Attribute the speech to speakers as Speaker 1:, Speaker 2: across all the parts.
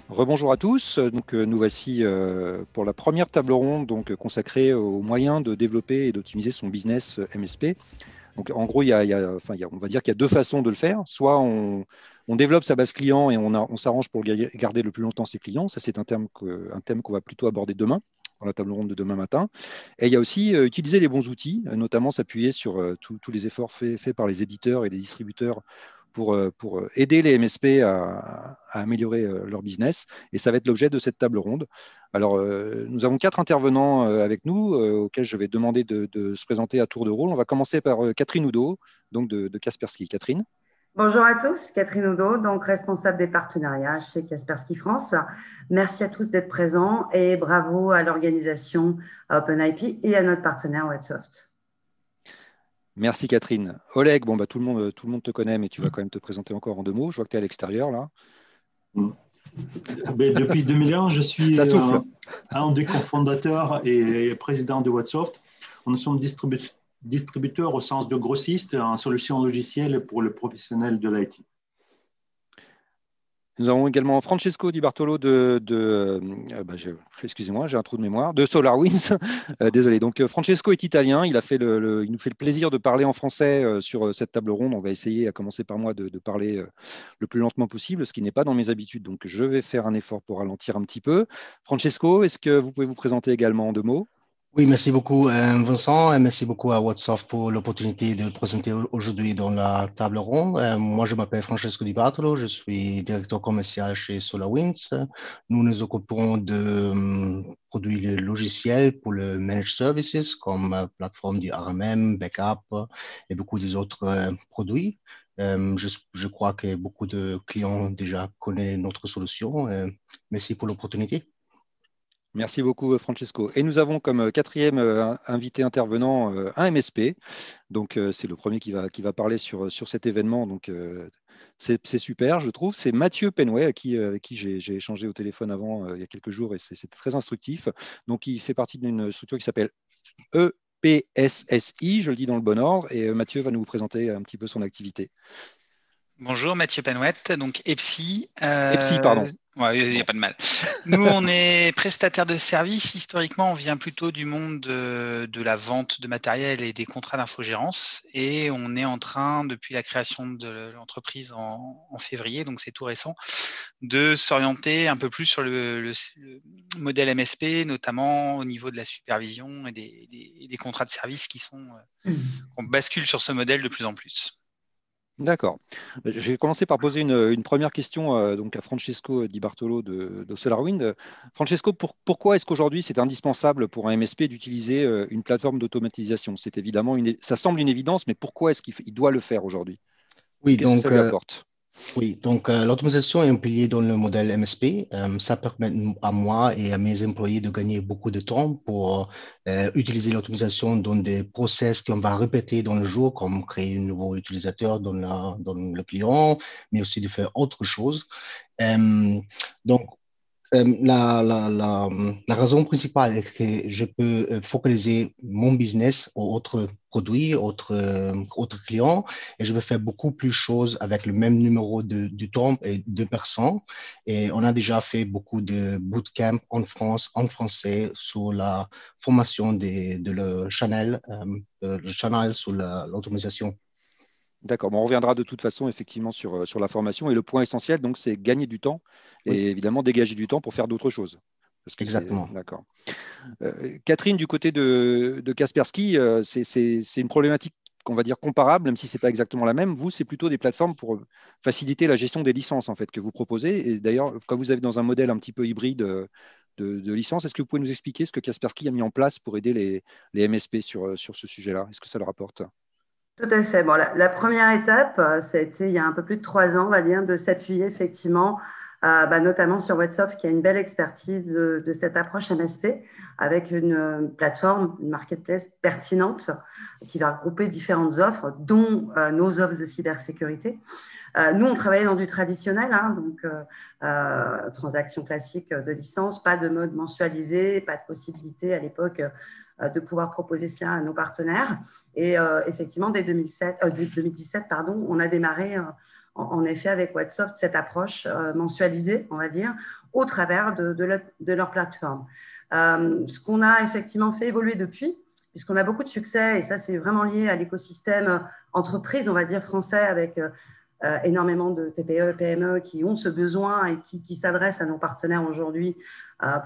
Speaker 1: Rebonjour à tous. Nous voici pour la première table ronde consacrée aux moyens de développer et d'optimiser son business MSP. Donc, en gros, on va dire qu'il y a deux façons de le faire. Soit on développe sa base client et on s'arrange pour garder le plus longtemps ses clients. Ça, c'est un thème qu'on va plutôt aborder demain, dans la table ronde de demain matin. Et il y a aussi utiliser les bons outils, notamment s'appuyer sur tous les efforts faits par les éditeurs et les distributeurs pour aider les MSP à améliorer leur business. Et ça va être l'objet de cette table ronde. Alors, nous avons 4 intervenants avec nous, auxquels je vais demander de se présenter à tour de rôle. On va commencer par Catherine Oudot, donc de Kaspersky. Catherine.
Speaker 2: Bonjour à tous, Catherine Oudot, donc responsable des partenariats chez Kaspersky France. Merci à tous d'être présents et bravo à l'organisation OpenIP et à notre partenaire Whatsoft.
Speaker 1: Merci Catherine. Oleg, tout le monde te connaît, mais tu vas quand même te présenter encore en 2 mots. Je vois que tu es à l'extérieur là.
Speaker 3: Depuis 2001, je suis
Speaker 1: Ça souffle.
Speaker 3: un des cofondateurs et président de Whatsoft. Nous sommes distributeurs au sens de grossiste en solution logicielle pour les professionnels de l'IT.
Speaker 1: Nous avons également Francesco Di Bartolo excusez-moi, j'ai un trou de mémoire, de SolarWinds. Désolé. Donc, Francesco est italien. Il nous fait le plaisir de parler en français sur cette table ronde. On va essayer, à commencer par moi, de parler le plus lentement possible, ce qui n'est pas dans mes habitudes. Donc, je vais faire un effort pour ralentir un petit peu. Francesco, est-ce que vous pouvez vous présenter également en 2 mots?
Speaker 4: Oui, merci beaucoup Vincent et merci beaucoup à Whatsoft pour l'opportunité de présenter aujourd'hui dans la table ronde. Moi, je m'appelle Francesco Di Bartolo, je suis directeur commercial chez SolarWinds. Nous nous occupons de produits le logiciels pour le managed services comme plateforme du RMM, backup et beaucoup des autres produits. Je crois que beaucoup de clients déjà connaissent notre solution. Merci pour l'opportunité.
Speaker 1: Merci beaucoup, Francesco. Et nous avons comme quatrième invité intervenant un MSP. Donc, c'est le premier qui va parler sur cet événement. Donc, c'est super, je trouve. C'est Mathieu Penway, avec qui j'ai échangé au téléphone avant, il y a quelques jours, et c'était très instructif. Donc, il fait partie d'une structure qui s'appelle EPSSI, je le dis dans le bon ordre. Et Mathieu va nous présenter un petit peu son activité.
Speaker 5: Bonjour, Mathieu Penouette, donc EPSI.
Speaker 1: EPSI, pardon.
Speaker 5: Ouais, il n'y a pas de mal. Nous, on est prestataire de services. Historiquement, on vient plutôt du monde de la vente de matériel et des contrats d'infogérance. Et on est en train, depuis la création de l'entreprise en février, donc c'est tout récent, de s'orienter un peu plus sur le modèle MSP, notamment au niveau de la supervision et des contrats de services qu'on bascule sur ce modèle de plus en plus.
Speaker 1: D'accord. Je vais commencer par poser une première question donc à Francesco Di Bartolo de SolarWinds. Francesco, pourquoi est-ce qu'aujourd'hui c'est indispensable pour un MSP d'utiliser une plateforme d'automatisation? C'est évidemment ça semble une évidence, mais pourquoi est-ce qu'il doit le faire aujourd'hui?
Speaker 4: Oui,
Speaker 1: Qu'est-ce que ça lui apporte?
Speaker 4: Oui, donc l'automatisation est un pilier dans le modèle MSP. Ça permet à moi et à mes employés de gagner beaucoup de temps pour utiliser l'automatisation dans des process qu'on va répéter dans le jour, comme créer un nouveau utilisateur dans le client, mais aussi de faire autre chose. Donc, la raison principale est que je peux focaliser mon business aux autres produits, autres clients, et je vais faire beaucoup plus de choses avec le même numéro du temps et de personnes. Et on a déjà fait beaucoup de bootcamp en France, en français, sur la formation de le channel sur l'automatisation.
Speaker 1: D'accord. On reviendra de toute façon effectivement sur la formation. Et le point essentiel, donc, c'est gagner du temps et
Speaker 4: Oui.
Speaker 1: évidemment dégager du temps pour faire d'autres choses.
Speaker 4: Exactement.
Speaker 1: D'accord. Catherine, du côté de Kaspersky, c'est une problématique qu'on va dire comparable, même si ce n'est pas exactement la même. Vous, c'est plutôt des plateformes pour faciliter la gestion des licences en fait, que vous proposez. Et d'ailleurs, quand vous avez dans un modèle un petit peu hybride de licences, est-ce que vous pouvez nous expliquer ce que Kaspersky a mis en place pour aider les MSP sur ce sujet-là? Est-ce que ça le rapporte?
Speaker 2: Tout à fait. Bon, la première étape, ça a été il y a un peu plus de 3 ans, on va dire, de s'appuyer effectivement, notamment sur Whatsoft, qui a une belle expertise de cette approche MSP, avec une plateforme, une marketplace pertinente, qui va regrouper différentes offres, dont nos offres de cybersécurité. Nous, on travaillait dans du traditionnel, donc transactions classiques de licence, pas de mode mensualisé, pas de possibilité à l'époque de pouvoir proposer cela à nos partenaires. Et effectivement, dès 2017, on a démarré en effet avec Whatsoft cette approche mensualisée, on va dire, au travers de leur plateforme. Ce qu'on a effectivement fait évoluer depuis, puisqu'on a beaucoup de succès, et ça c'est vraiment lié à l'écosystème entreprise, on va dire français, avec énormément de TPE, PME qui ont ce besoin et qui s'adressent à nos partenaires aujourd'hui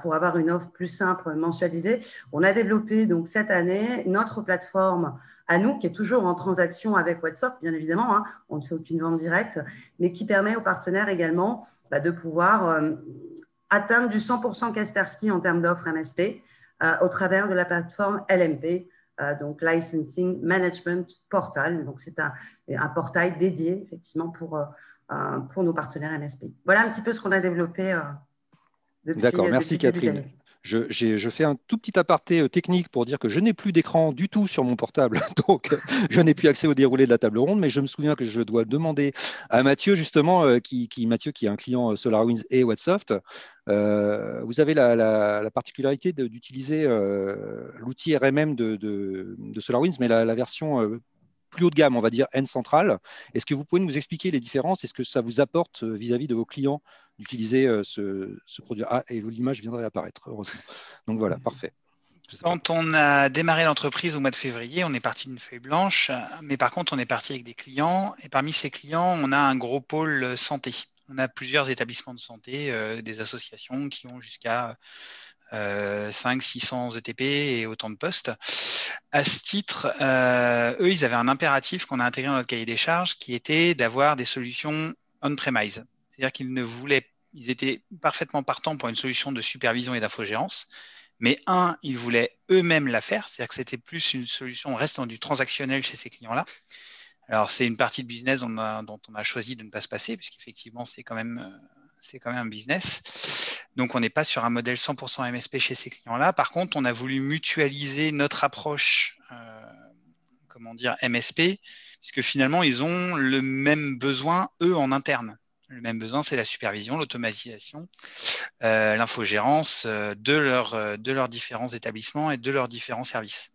Speaker 2: pour avoir une offre plus simple, mensualisée. On a développé donc cette année notre plateforme à nous, qui est toujours en transaction avec WhatsApp, bien évidemment, hein, on ne fait aucune vente directe, mais qui permet aux partenaires également de pouvoir atteindre du 100% Kaspersky en termes d'offres MSP au travers de la plateforme LMP, donc Licensing Management Portal. Donc, c'est un portail dédié, effectivement, pour nos partenaires MSP. Voilà un petit peu ce qu'on a développé depuis.
Speaker 1: D'accord, merci Catherine. Je fais un tout petit aparté technique pour dire que je n'ai plus d'écran du tout sur mon portable, donc je n'ai plus accès au déroulé de la table ronde, mais je me souviens que je dois demander à Mathieu, justement, Mathieu qui est un client SolarWinds et Whatsoft. Vous avez la particularité d'utiliser l'outil RMM de SolarWinds, mais la version plus haut de gamme, on va dire N centrale. Est-ce que vous pouvez nous expliquer les différences? Est-ce que ça vous apporte vis-à-vis de vos clients d'utiliser ce produit? Ah, et l'image viendrait apparaître, heureusement. Donc voilà, parfait.
Speaker 5: Quand on a démarré l'entreprise au mois de février, on est parti d'une feuille blanche, mais par contre, on est parti avec des clients. Et parmi ces clients, on a un gros pôle santé. On a plusieurs établissements de santé, des associations qui ont jusqu'à 500-600 ETP et autant de postes. À ce titre, eux, ils avaient un impératif qu'on a intégré dans notre cahier des charges qui était d'avoir des solutions on-premise. C'est-à-dire ils étaient parfaitement partants pour une solution de supervision et d'infogérance. Mais ils voulaient eux-mêmes la faire, c'est-à-dire que c'était plus une solution, on reste dans du transactionnel chez ces clients-là. Alors, c'est une partie de business dont on a choisi de ne pas se passer, puisqu'effectivement, c'est quand même un business. Donc, on n'est pas sur un modèle 100% MSP chez ces clients-là. Par contre, on a voulu mutualiser notre approche, MSP, puisque finalement, ils ont le même besoin, eux, en interne. Le même besoin, c'est la supervision, l'automatisation, l'infogérance de leurs différents établissements et de leurs différents services.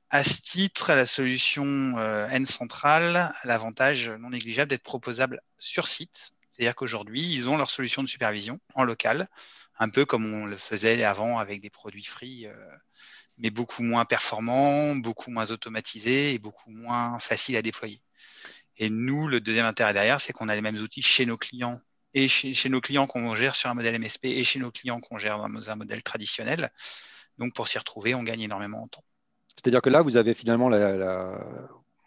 Speaker 5: À ce titre, la solution N centrale a l'avantage non négligeable d'être proposable sur site. C'est-à-dire qu'aujourd'hui, ils ont leur solution de supervision en local, un peu comme on le faisait avant avec des produits free, mais beaucoup moins performants, beaucoup moins automatisés et beaucoup moins faciles à déployer. Et nous, le deuxième intérêt derrière, c'est qu'on a les mêmes outils chez nos clients et chez nos clients qu'on gère sur un modèle MSP et chez nos clients qu'on gère dans un modèle traditionnel. Donc, pour s'y retrouver, on gagne énormément en temps.
Speaker 1: C'est-à-dire que là, vous avez finalement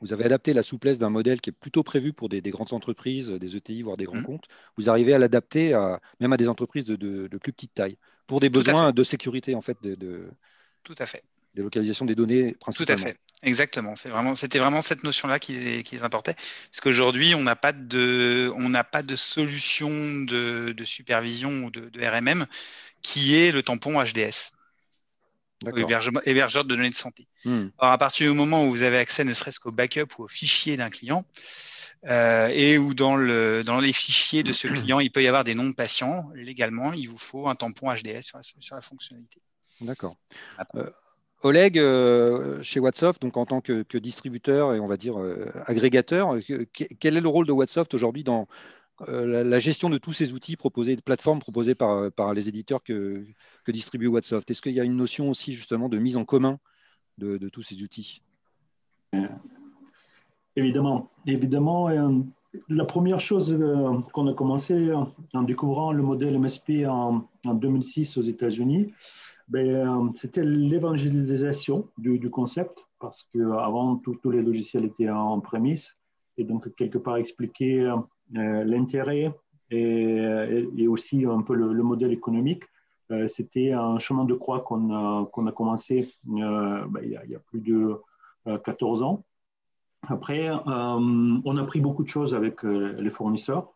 Speaker 1: vous avez adapté la souplesse d'un modèle qui est plutôt prévu pour des grandes entreprises, des ETI, voire des grands comptes. Vous arrivez à l'adapter même à des entreprises de plus petite taille, pour des besoins de sécurité, en fait,
Speaker 5: Tout à fait.
Speaker 1: Des localisations des données principalement.
Speaker 5: Tout à fait, exactement. C'était vraiment cette notion-là qui les importait. Parce qu'aujourd'hui, on n'a pas de solution de supervision ou de RMM qui est le tampon HDS, hébergeur de données de santé. Alors, à partir du moment où vous avez accès ne serait-ce qu'au backup ou au fichier d'un client, et où dans les fichiers de ce client, il peut y avoir des noms de patients, légalement, il vous faut un tampon HDS sur la fonctionnalité.
Speaker 1: D'accord. Oleg, chez Whatsoft, donc en tant que distributeur et on va dire agrégateur, quel est le rôle de Whatsoft aujourd'hui dans la gestion de tous ces outils proposés, de plateformes proposées par les éditeurs que distribue Whatsoft? Est-ce qu'il y a une notion aussi justement de mise en commun de tous ces outils?
Speaker 3: Évidemment. La première chose qu'on a commencé en découvrant le modèle MSP en 2006 aux États-Unis, c'était l'évangélisation du concept, parce qu'avant, tous les logiciels étaient en prémisse, et donc quelque part expliquer l'intérêt et aussi un peu le modèle économique. C'était un chemin de croix qu'on a commencé il y a plus de 14 ans. Après, on a appris beaucoup de choses avec les fournisseurs,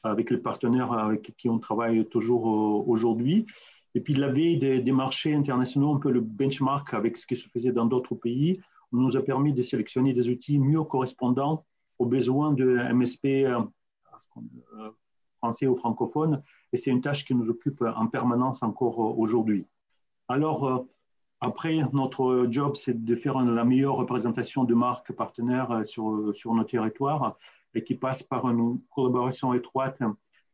Speaker 3: avec les partenaires avec qui on travaille toujours aujourd'hui. Et puis, la veille des marchés internationaux, un peu le benchmark avec ce qui se faisait dans d'autres pays, nous a permis de sélectionner des outils mieux correspondants aux besoins de MSP français ou francophones. Et c'est une tâche qui nous occupe en permanence encore aujourd'hui. Alors, après, notre job, c'est de faire la meilleure représentation de marques partenaires sur nos territoires. et qui passe par une collaboration étroite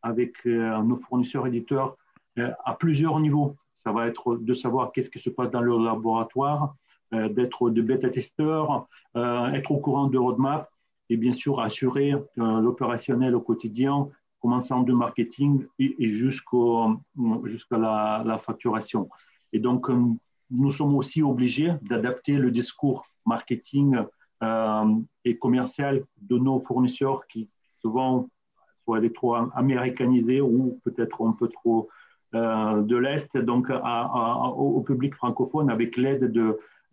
Speaker 3: avec nos fournisseurs éditeurs à plusieurs niveaux. Ça va être de savoir qu'est-ce qui se passe dans le laboratoire, d'être de bêta-testeurs, être au courant de roadmap et bien sûr assurer l'opérationnel au quotidien, commençant de marketing et jusqu'à la facturation. Et donc, nous sommes aussi obligés d'adapter le discours marketing et commercial de nos fournisseurs qui souvent soit trop américanisés ou peut-être un peu trop de l'Est, donc au public francophone avec l'aide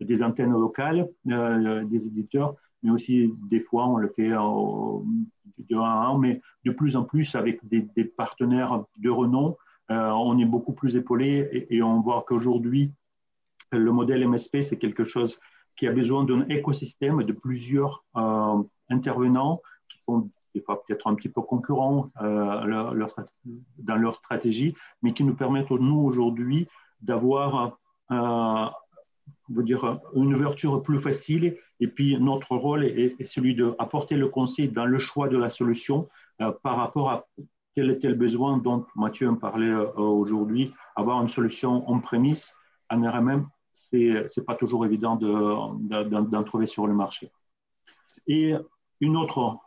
Speaker 3: des antennes locales, des éditeurs, mais aussi des fois on le fait de 1 à 1, mais de plus en plus avec des partenaires de renom, on est beaucoup plus épaulé et on voit qu'aujourd'hui, le modèle MSP, c'est quelque chose qui a besoin d'un écosystème de plusieurs intervenants qui sont des fois peut-être un petit peu concurrents dans leur stratégie, mais qui nous permettent, nous, aujourd'hui, d'avoir une ouverture plus facile. Et puis, notre rôle est celui d'apporter le conseil dans le choix de la solution par rapport à tel et tel besoin dont Mathieu en parlait aujourd'hui. Avoir une solution on-premise, en RMM, c'est pas toujours évident d'en trouver sur le marché. Et un autre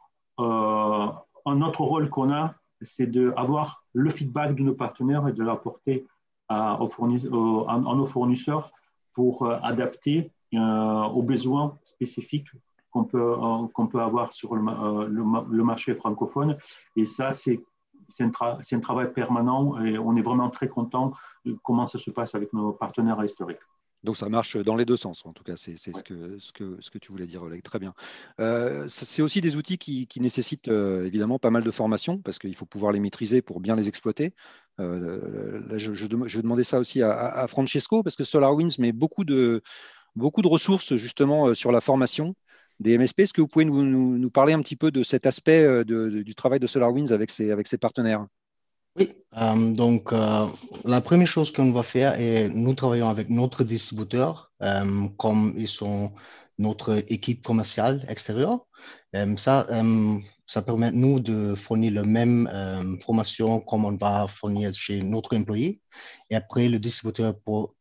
Speaker 3: rôle qu'on a, c'est d'avoir le feedback de nos partenaires et de l'apporter à nos fournisseurs pour adapter aux besoins spécifiques qu'on peut avoir sur le marché francophone. Et ça, c'est un travail permanent et on est vraiment très content de comment ça se passe avec nos partenaires historiques.
Speaker 1: Donc ça marche dans les deux sens, en tout cas, c'est ce que tu voulais dire, Oleg. Très bien. C'est aussi des outils qui nécessitent évidemment pas mal de formation, parce qu'il faut pouvoir les maîtriser pour bien les exploiter. Là, je vais demander ça aussi à Francesco, parce que SolarWinds met beaucoup de ressources justement sur la formation des MSP. Est-ce que vous pouvez nous parler un petit peu de cet aspect du travail de SolarWinds avec ses partenaires?
Speaker 4: Oui, la première chose qu'on va faire est nous travaillons avec notre distributeur, comme ils sont notre équipe commerciale extérieure. Ça permet nous de fournir la même formation comme on va fournir chez notre employé. Et après, le distributeur pour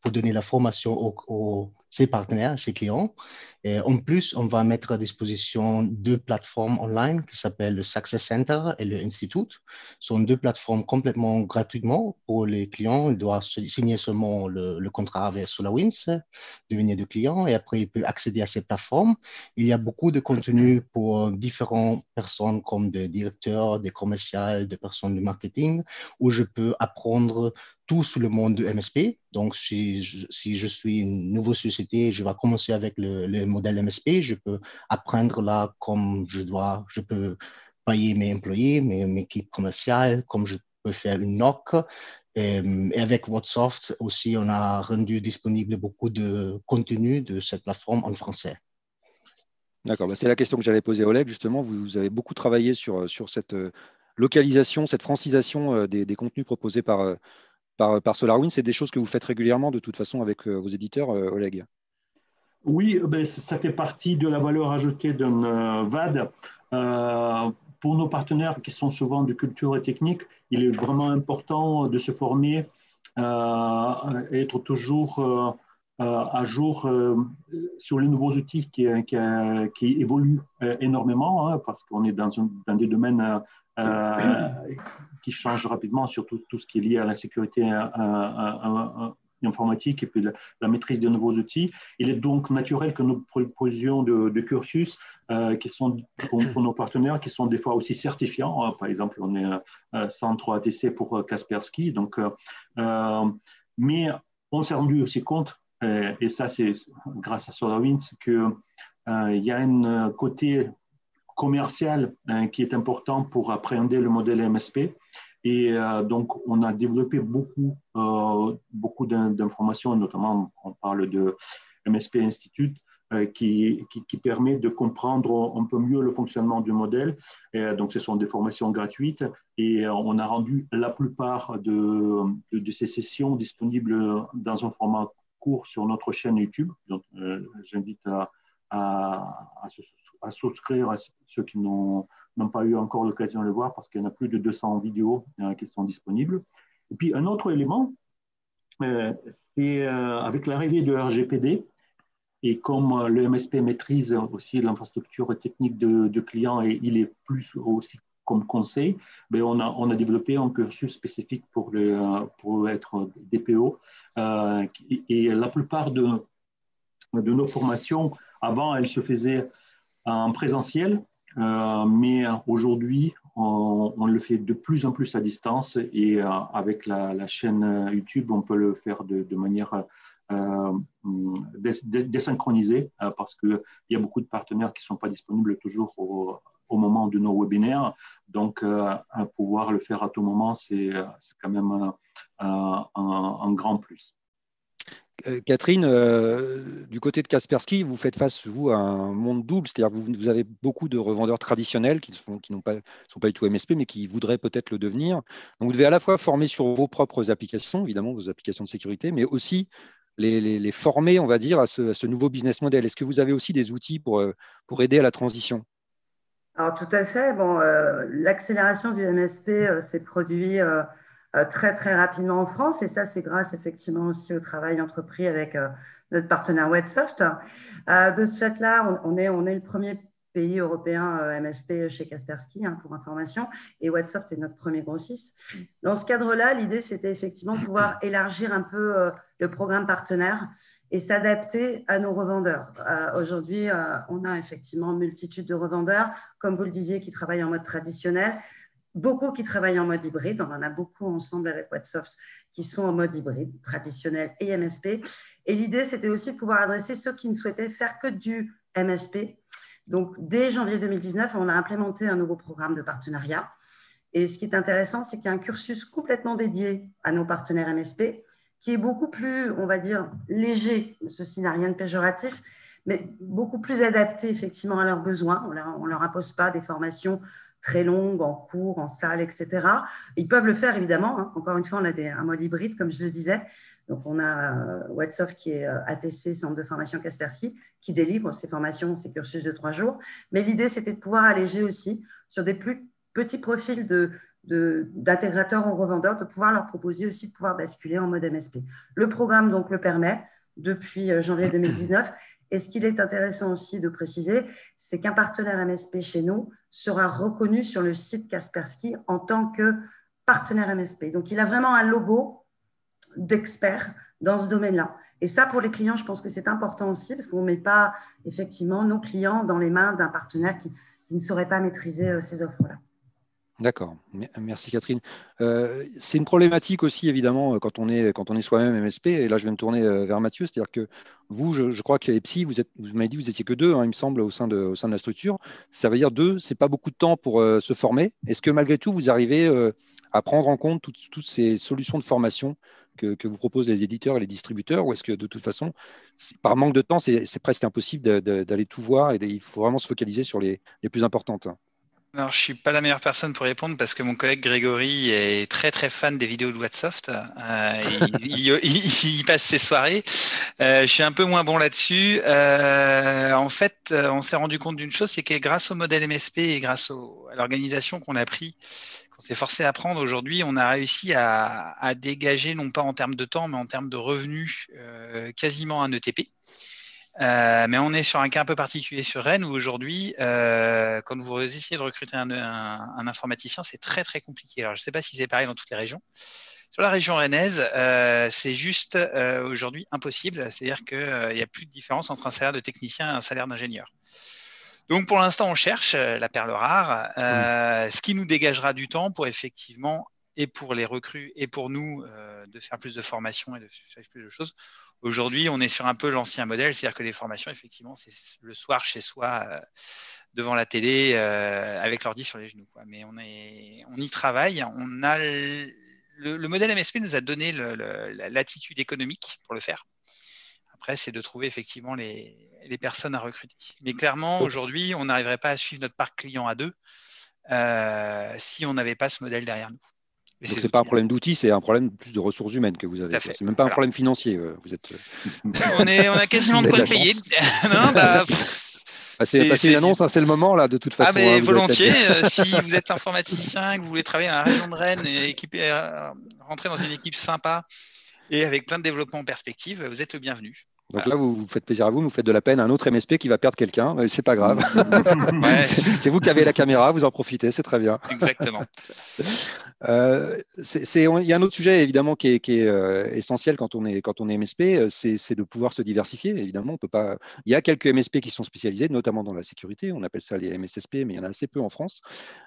Speaker 4: donner la formation aux ses partenaires, ses clients. Et en plus, on va mettre à disposition 2 plateformes online qui s'appellent le Success Center et le Institute. Ce sont 2 plateformes complètement gratuitement pour les clients. Ils doivent signer seulement le contrat avec SolarWinds, devenir de client et après, ils peuvent accéder à ces plateformes. Il y a beaucoup de contenu pour différentes personnes comme des directeurs, des commerciaux, des personnes du marketing où je peux apprendre tout sur le monde de MSP. Donc, si je suis une nouvelle société, je vais commencer avec le modèle MSP. Je peux apprendre là comme je peux payer mes employés, mes équipes commerciales, comme je peux faire une NOC. Et avec WhatSoft aussi, on a rendu disponible beaucoup de contenu de cette plateforme en français.
Speaker 1: D'accord, c'est la question que j'allais poser à Oleg. Justement, vous avez beaucoup travaillé sur cette localisation, cette francisation des contenus proposés par SolarWinds. C'est des choses que vous faites régulièrement de toute façon avec vos éditeurs, Oleg?
Speaker 3: Oui, ça fait partie de la valeur ajoutée d'un VAD. Pour nos partenaires qui sont souvent de culture et technique, il est vraiment important de se former, être toujours à jour sur les nouveaux outils qui évoluent énormément, parce qu'on est dans des domaines qui changent rapidement, surtout tout ce qui est lié à la sécurité informatique et puis la maîtrise des nouveaux outils. Il est donc naturel que nous proposions de cursus qui sont pour nos partenaires, qui sont des fois aussi certifiants. Par exemple, on est 103 ATC pour Kaspersky. Donc, mais on s'est rendu aussi compte, et ça c'est grâce à SolarWinds, qu'il y a un côté commercial qui est important pour appréhender le modèle MSP. Et donc, on a développé beaucoup d'informations, notamment on parle de MSP Institute, qui permet de comprendre un peu mieux le fonctionnement du modèle. Et donc, ce sont des formations gratuites et on a rendu la plupart de ces sessions disponibles dans un format court sur notre chaîne YouTube. Donc, j'invite à souscrire à ceux qui n'ont n'ont pas eu encore l'occasion de le voir parce qu'il y en a plus de 200 vidéos qui sont disponibles. Et puis, un autre élément, c'est avec l'arrivée de RGPD, et comme le MSP maîtrise aussi l'infrastructure technique de clients et il est plus aussi comme conseil, ben on a développé un cursus spécifique pour être DPO. Et la plupart de nos formations, avant, elles se faisaient en présentiel, mais aujourd'hui, on le fait de plus en plus à distance et avec la chaîne YouTube, on peut le faire de manière désynchronisée parce qu'il y a beaucoup de partenaires qui ne sont pas disponibles toujours au moment de nos webinaires. Donc, pouvoir le faire à tout moment, c'est quand même un grand plus.
Speaker 1: Catherine, du côté de Kaspersky, vous faites face, vous, à un monde double, c'est-à-dire que vous avez beaucoup de revendeurs traditionnels qui sont pas du tout MSP, mais qui voudraient peut-être le devenir. Donc, vous devez à la fois former sur vos propres applications, évidemment, vos applications de sécurité, mais aussi les former, on va dire, à ce nouveau business model. Est-ce que vous avez aussi des outils pour aider à la transition?
Speaker 2: Alors, tout à fait. Bon, l'accélération du MSP s'est produite très, très rapidement en France. Et ça, c'est grâce effectivement aussi au travail entrepris avec notre partenaire Websoft. De ce fait-là, on est le premier pays européen MSP chez Kaspersky, pour information. Et Websoft est notre premier grossiste. Dans ce cadre-là, l'idée, c'était effectivement de pouvoir élargir un peu le programme partenaire et s'adapter à nos revendeurs. Aujourd'hui, on a effectivement une multitude de revendeurs, comme vous le disiez, qui travaillent en mode traditionnel, beaucoup qui travaillent en mode hybride. On en a beaucoup ensemble avec Websoft qui sont en mode hybride, traditionnel et MSP. Et l'idée, c'était aussi de pouvoir adresser ceux qui ne souhaitaient faire que du MSP. Donc, dès janvier 2019, on a implémenté un nouveau programme de partenariat. Et ce qui est intéressant, c'est qu'il y a un cursus complètement dédié à nos partenaires MSP, qui est beaucoup plus, on va dire, léger, ceci n'a rien de péjoratif, mais beaucoup plus adapté effectivement à leurs besoins. On ne leur impose pas des formations très longues, en cours, en salle, etc. Ils peuvent le faire évidemment. Encore une fois, on a un mode hybride, comme je le disais. Donc, on a Websoft qui est ATC, Centre de formation Kaspersky, qui délivre ces formations, ces cursus de 3 jours. Mais l'idée, c'était de pouvoir alléger aussi sur des plus petits profils d'intégrateurs ou revendeurs, de pouvoir leur proposer aussi de pouvoir basculer en mode MSP. Le programme donc le permet depuis janvier 2019. Et ce qu'il est intéressant aussi de préciser, c'est qu'un partenaire MSP chez nous sera reconnu sur le site Kaspersky en tant que partenaire MSP. Donc, il a vraiment un logo d'expert dans ce domaine-là. Et ça, pour les clients, je pense que c'est important aussi parce qu'on ne met pas effectivement nos clients dans les mains d'un partenaire qui ne saurait pas maîtriser ces offres-là.
Speaker 1: D'accord, merci Catherine. C'est une problématique aussi évidemment quand on est soi-même MSP, et là je vais me tourner vers Mathieu, c'est-à-dire que vous, je crois que EPSI, vous m'avez dit que vous étiez que 2, il me semble, au sein de la structure. Ça veut dire 2, c'est pas beaucoup de temps pour se former. Est-ce que malgré tout, vous arrivez à prendre en compte toutes ces solutions de formation que vous proposent les éditeurs et les distributeurs, ou est-ce que de toute façon, par manque de temps, c'est presque impossible d'aller tout voir et il faut vraiment se focaliser sur les plus importantes?
Speaker 5: Alors, je ne suis pas la meilleure personne pour répondre parce que mon collègue Grégory est très très fan des vidéos de Websoft. Il passe ses soirées. Je suis un peu moins bon là-dessus. En fait, on s'est rendu compte d'une chose, c'est que grâce au modèle MSP et grâce à l'organisation qu'on a pris, qu'on s'est forcé à prendre aujourd'hui, on a réussi à dégager, non pas en termes de temps, mais en termes de revenus, quasiment un ETP. Mais on est sur un cas un peu particulier sur Rennes où aujourd'hui, quand vous essayez de recruter un informaticien, c'est très très compliqué. Alors je ne sais pas si c'est pareil dans toutes les régions. Sur la région rennaise, c'est juste aujourd'hui impossible. C'est-à-dire qu'il n'y a plus de différence entre un salaire de technicien et un salaire d'ingénieur. Donc pour l'instant, on cherche la perle rare, ce qui nous dégagera du temps pour effectivement, et pour les recrues et pour nous, de faire plus de formations et de faire plus de choses. Aujourd'hui, on est sur un peu l'ancien modèle, c'est-à-dire que les formations, effectivement, c'est le soir chez soi, devant la télé, avec l'ordi sur les genoux, quoi. Mais on y travaille. On a le modèle MSP nous a donné l'attitude économique pour le faire. Après, c'est de trouver effectivement les personnes à recruter. Mais clairement, aujourd'hui, on n'arriverait pas à suivre notre parc client à 2 si on n'avait pas ce modèle derrière nous.
Speaker 1: Donc, ce n'est pas un problème d'outils, c'est un problème plus de ressources humaines que vous avez. C'est même pas un problème financier. Vous êtes...
Speaker 5: on a quasiment de quoi le payer. Non,
Speaker 1: Passer une annonce, c'est le moment là, de toute façon.
Speaker 5: Mais volontiers. Si vous êtes informaticien, que vous voulez travailler dans la région de Rennes et rentrer dans une équipe sympa et avec plein de développement en perspective, vous êtes le bienvenu.
Speaker 1: Donc là, vous faites plaisir à vous, nous faites de la peine à un autre MSP qui va perdre quelqu'un. C'est pas grave. C'est vous qui avez la caméra, vous en profitez, c'est très bien.
Speaker 5: Exactement.
Speaker 1: Il y a un autre sujet évidemment qui est essentiel quand on est MSP, c'est de pouvoir se diversifier. Évidemment, on peut pas. Il y a quelques MSP qui sont spécialisés, notamment dans la sécurité. On appelle ça les MSSP, mais il y en a assez peu en France.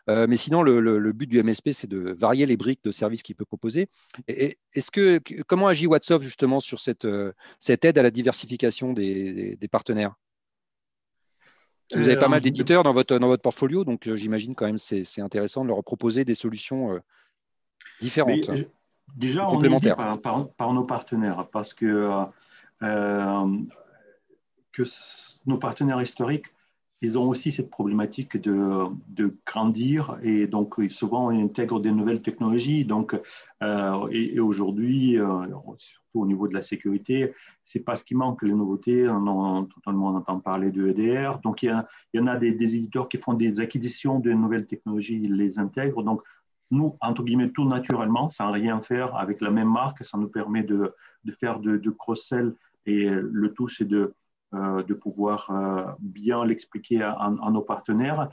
Speaker 1: Mais sinon, le but du MSP, c'est de varier les briques de services qu'il peut proposer. Comment agit WhatsOft justement sur cette aide à la diversification des partenaires? Vous avez pas mal d'éditeurs dans votre portfolio, donc j'imagine quand même c'est intéressant de leur proposer des solutions différentes.
Speaker 3: Déjà, on est aidé par nos partenaires parce que nos partenaires historiques, ils ont aussi cette problématique de grandir et donc souvent ils intègrent des nouvelles technologies. Donc, et aujourd'hui, surtout au niveau de la sécurité, c'est pas ce qui manque, les nouveautés. Tout le monde entend parler de EDR. Donc, il y en a des éditeurs qui font des acquisitions de nouvelles technologies, ils les intègrent. Donc, nous, entre guillemets, tout naturellement, sans rien faire, avec la même marque, ça nous permet de faire de cross-sell. Et le tout, c'est de pouvoir bien l'expliquer à nos partenaires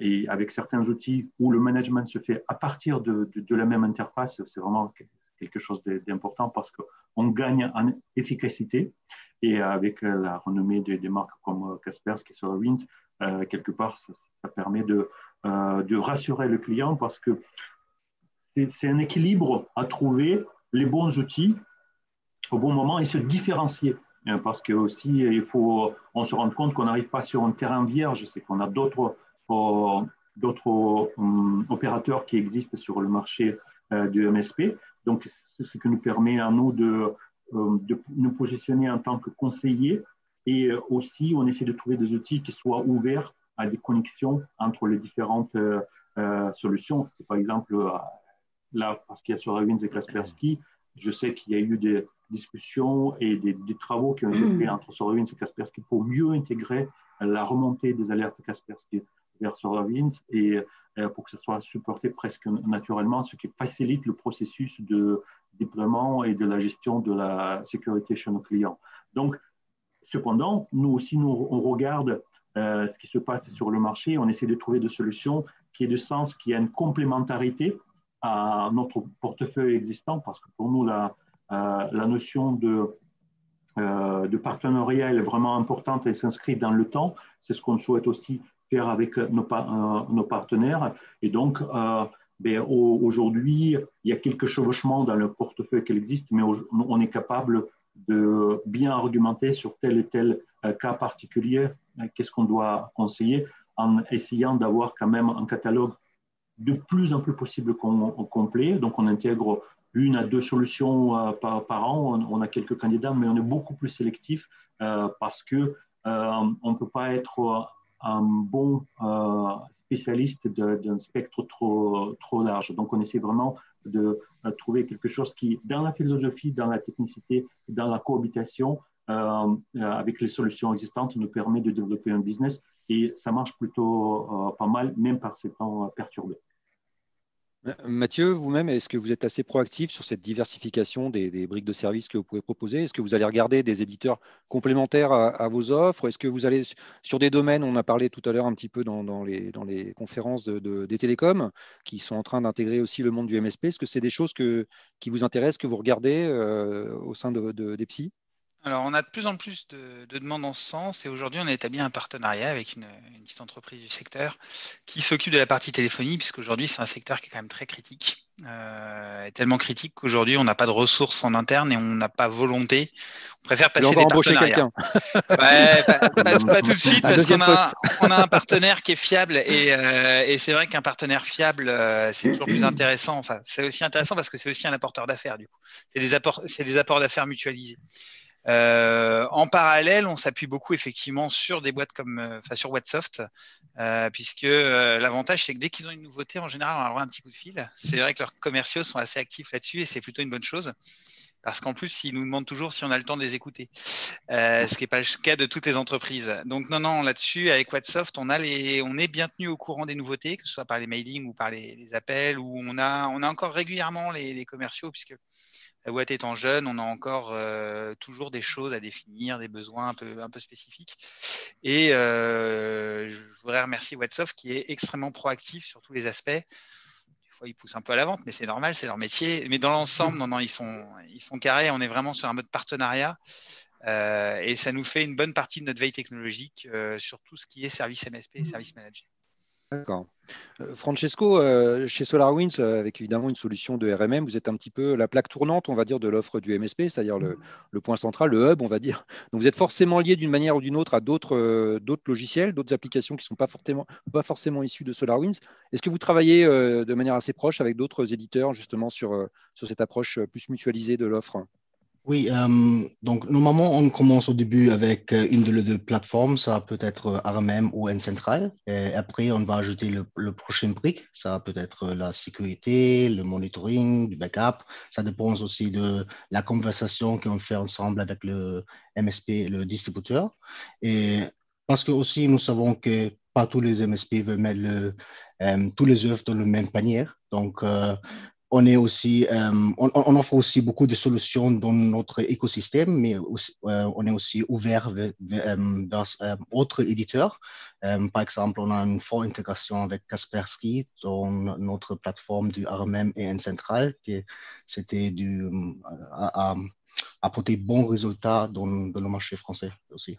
Speaker 3: et avec certains outils où le management se fait à partir de la même interface, c'est vraiment quelque chose d'important parce qu'on gagne en efficacité et avec la renommée des marques comme Kaspersky et SolarWinds, quelque part, ça permet de rassurer le client parce que c'est un équilibre à trouver les bons outils au bon moment et se différencier. Parce que aussi, on se rend compte qu'on n'arrive pas sur un terrain vierge, c'est qu'on a d'autres opérateurs qui existent sur le marché du MSP. Donc, c'est ce qui nous permet à nous de nous positionner en tant que conseiller. Et aussi, on essaie de trouver des outils qui soient ouverts à des connexions entre les différentes solutions. C'est par exemple, là, parce qu'il y a SolarWinds et Kaspersky, je sais qu'il y a eu des discussions et des travaux qui ont été faits entre SolarWinds et Kaspersky pour mieux intégrer la remontée des alertes Kaspersky vers SolarWinds et pour que ça soit supporté presque naturellement, ce qui facilite le processus de déploiement et de la gestion de la sécurité chez nos clients. Donc, cependant, nous aussi, on regarde ce qui se passe sur le marché, on essaie de trouver des solutions qui aient du sens, qui aient une complémentarité à notre portefeuille existant, parce que pour nous, la notion de partenariat elle est vraiment importante et s'inscrit dans le temps. C'est ce qu'on souhaite aussi faire avec nos partenaires. Et donc, aujourd'hui, il y a quelques chevauchements dans le portefeuille qui existe, mais on est capable de bien argumenter sur tel et tel cas particulier, qu'est-ce qu'on doit conseiller, en essayant d'avoir quand même un catalogue de plus en plus possible complet. Donc, on intègre 1 à 2 solutions par an. On a quelques candidats, mais on est beaucoup plus sélectif parce qu'on ne peut pas être un bon spécialiste d'un spectre trop large. Donc, on essaie vraiment de trouver quelque chose qui, dans la philosophie, dans la technicité, dans la cohabitation, avec les solutions existantes, nous permet de développer un business et ça marche plutôt pas mal, même par ces temps perturbés.
Speaker 1: Mathieu, vous-même, est-ce que vous êtes assez proactif sur cette diversification des briques de services que vous pouvez proposer? Est-ce que vous allez regarder des éditeurs complémentaires à vos offres? Est-ce que vous allez sur des domaines, on a parlé tout à l'heure un petit peu dans les conférences des télécoms, qui sont en train d'intégrer aussi le monde du MSP. Est-ce que c'est des choses qui vous intéressent, que vous regardez au sein d'EPSI?
Speaker 5: Alors, on a de plus en plus de demandes en ce sens et aujourd'hui, on a établi un partenariat avec une petite entreprise du secteur qui s'occupe de la partie téléphonie, puisqu'aujourd'hui, c'est un secteur qui est quand même très critique, tellement critique qu'aujourd'hui, on n'a pas de ressources en interne et on n'a pas volonté. On préfère passer des partenariats. Ouais, pas tout de suite, parce qu'on a un partenaire qui est fiable et c'est vrai qu'un partenaire fiable, c'est toujours plus intéressant. Enfin, c'est aussi intéressant parce que c'est aussi un apporteur d'affaires, du coup. C'est des apports d'affaires mutualisés. En parallèle, on s'appuie beaucoup effectivement sur des boîtes comme sur WhatsOft, puisque l'avantage c'est que dès qu'ils ont une nouveauté, en général, on a un petit coup de fil. C'est vrai que leurs commerciaux sont assez actifs là-dessus et c'est plutôt une bonne chose. parce qu'en plus, ils nous demandent toujours si on a le temps de les écouter, ce qui n'est pas le cas de toutes les entreprises. Donc, non, là-dessus, avec Whatsoft, on est bien tenu au courant des nouveautés, que ce soit par les mailings ou par les appels, où on a encore régulièrement les commerciaux, puisque la boîte étant jeune, on a encore toujours des choses à définir, des besoins un peu spécifiques. Et je voudrais remercier Whatsoft qui est extrêmement proactif sur tous les aspects. Des fois, ils poussent un peu à la vente, mais c'est normal, c'est leur métier. Mais dans l'ensemble, non, ils sont carrés. On est vraiment sur un mode partenariat. Et ça nous fait une bonne partie de notre veille technologique sur tout ce qui est service MSP et service manager.
Speaker 1: D'accord. Francesco, chez SolarWinds, avec évidemment une solution de RMM, vous êtes un petit peu la plaque tournante, on va dire, de l'offre du MSP, c'est-à-dire le point central, le hub, on va dire. Donc vous êtes forcément lié d'une manière ou d'une autre à d'autres logiciels, d'autres applications qui ne sont pas forcément issues de SolarWinds. Est-ce que vous travaillez de manière assez proche avec d'autres éditeurs, justement, sur cette approche plus mutualisée de l'offre?
Speaker 4: Oui, donc normalement, on commence au début avec une de les deux plateformes, ça peut être RMM ou N-Central. Et après, on va ajouter le prochain brique, ça peut être la sécurité, le monitoring, du backup. Ça dépend aussi de la conversation qu'on fait ensemble avec le MSP, le distributeur. Et parce que aussi, nous savons que pas tous les MSP veulent mettre tous les œufs dans le même panier. Donc, on est aussi, on offre aussi beaucoup de solutions dans notre écosystème, mais aussi, on est aussi ouvert vers d'autres éditeurs. Par exemple, on a une forte intégration avec Kaspersky dans notre plateforme du RMM et N-Central, qui c'était à apporter bons résultats dans le marché français aussi.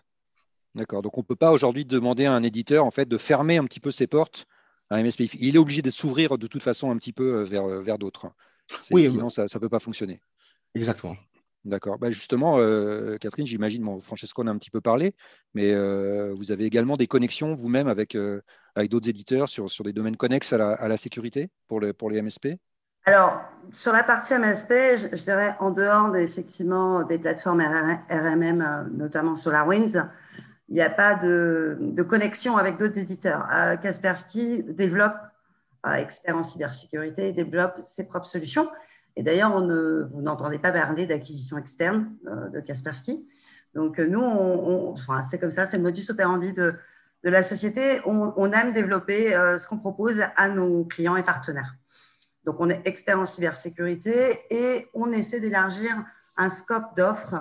Speaker 1: D'accord. Donc on ne peut pas aujourd'hui demander à un éditeur en fait, de fermer un petit peu ses portes à un MSP. Il est obligé de s'ouvrir de toute façon un petit peu vers d'autres.
Speaker 4: Oui,
Speaker 1: Sinon, ça ne peut pas fonctionner.
Speaker 4: exactement.
Speaker 1: D'accord. Bah justement, Catherine, j'imagine, bon, Francesco en a un petit peu parlé, mais vous avez également des connexions vous-même avec d'autres éditeurs sur des domaines connexes à la sécurité pour les MSP?
Speaker 2: Alors, sur la partie MSP, je dirais en dehors effectivement des plateformes RMM, notamment SolarWinds, il n'y a pas de connexion avec d'autres éditeurs. Kaspersky développe, expert en cybersécurité, développe ses propres solutions. Et d'ailleurs, vous n'entendez pas parler d'acquisition externe de Kaspersky. Donc, nous, enfin, c'est comme ça, c'est le modus operandi de la société. On aime développer ce qu'on propose à nos clients et partenaires. Donc, on est expert en cybersécurité et on essaie d'élargir un scope d'offres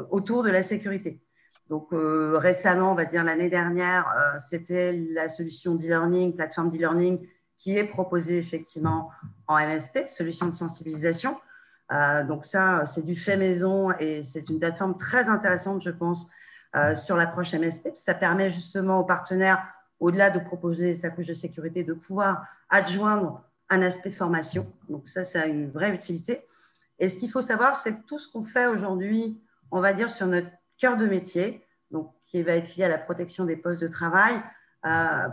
Speaker 2: autour de la sécurité. Donc, récemment, on va dire l'année dernière, c'était la solution d'e-learning, plateforme d'e-learning, qui est proposée effectivement en MSP, solution de sensibilisation. Donc, ça, c'est du fait maison et c'est une plateforme très intéressante, je pense, sur l'approche MSP. Ça permet justement aux partenaires, au-delà de proposer sa couche de sécurité, de pouvoir adjoindre un aspect formation. Donc, ça a une vraie utilité. Et ce qu'il faut savoir, c'est que tout ce qu'on fait aujourd'hui, on va dire sur notre cœur de métier, donc qui va être lié à la protection des postes de travail,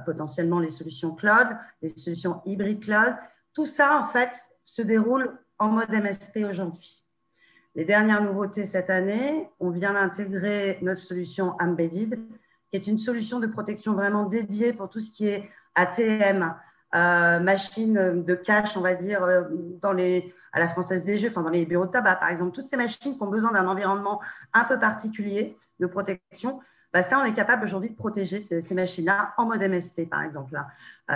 Speaker 2: potentiellement les solutions cloud, les solutions hybrides cloud, tout ça, en fait, se déroule en mode MSP aujourd'hui. Les dernières nouveautés cette année, on vient d'intégrer notre solution Embedded, qui est une solution de protection vraiment dédiée pour tout ce qui est ATM, machines de cash, on va dire, à la Française des Jeux, enfin dans les bureaux de tabac, par exemple. Toutes ces machines qui ont besoin d'un environnement un peu particulier de protection, ça, on est capable aujourd'hui de protéger ces machines-là en mode MSP, par exemple.